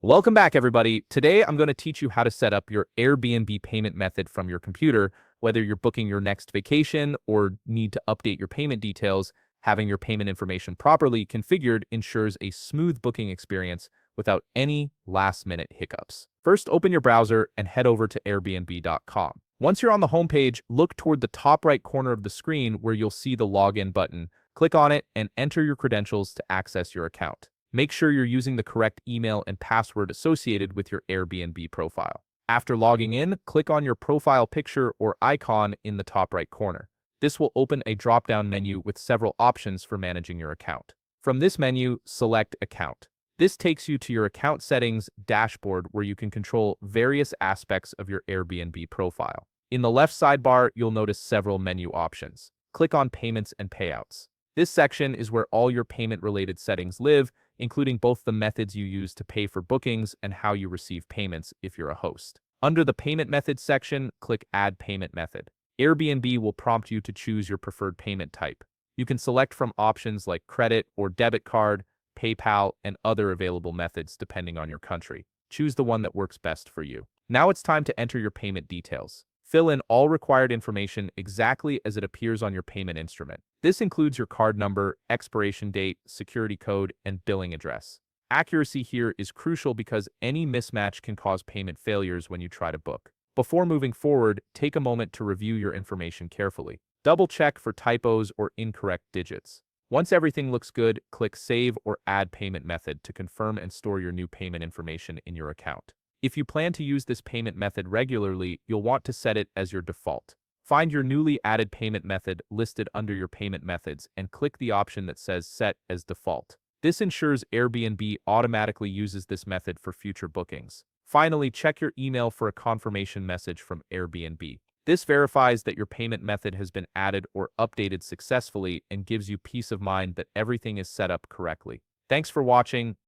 Welcome back, everybody. Today, I'm going to teach you how to set up your Airbnb payment method from your computer. Whether you're booking your next vacation or need to update your payment details, having your payment information properly configured ensures a smooth booking experience without any last-minute hiccups. First, open your browser and head over to Airbnb.com. Once you're on the homepage, look toward the top right corner of the screen where you'll see the Login button. Click on it and enter your credentials to access your account. Make sure you're using the correct email and password associated with your Airbnb profile. After logging in, click on your profile picture or icon in the top right corner. This will open a drop-down menu with several options for managing your account. From this menu, select Account. This takes you to your account settings dashboard where you can control various aspects of your Airbnb profile. In the left sidebar, you'll notice several menu options. Click on Payments and Payouts. This section is where all your payment-related settings live, including both the methods you use to pay for bookings and how you receive payments if you're a host. Under the Payment Methods section, click Add Payment Method. Airbnb will prompt you to choose your preferred payment type. You can select from options like credit or debit card, PayPal, and other available methods depending on your country. Choose the one that works best for you. Now it's time to enter your payment details. Fill in all required information exactly as it appears on your payment instrument. This includes your card number, expiration date, security code, and billing address. Accuracy here is crucial because any mismatch can cause payment failures when you try to book. Before moving forward, take a moment to review your information carefully. Double-check for typos or incorrect digits. Once everything looks good, click Save or Add Payment Method to confirm and store your new payment information in your account. If you plan to use this payment method regularly, you'll want to set it as your default. Find your newly added payment method listed under your payment methods and click the option that says Set as Default. This ensures Airbnb automatically uses this method for future bookings. Finally, check your email for a confirmation message from Airbnb. This verifies that your payment method has been added or updated successfully and gives you peace of mind that everything is set up correctly. Thanks for watching.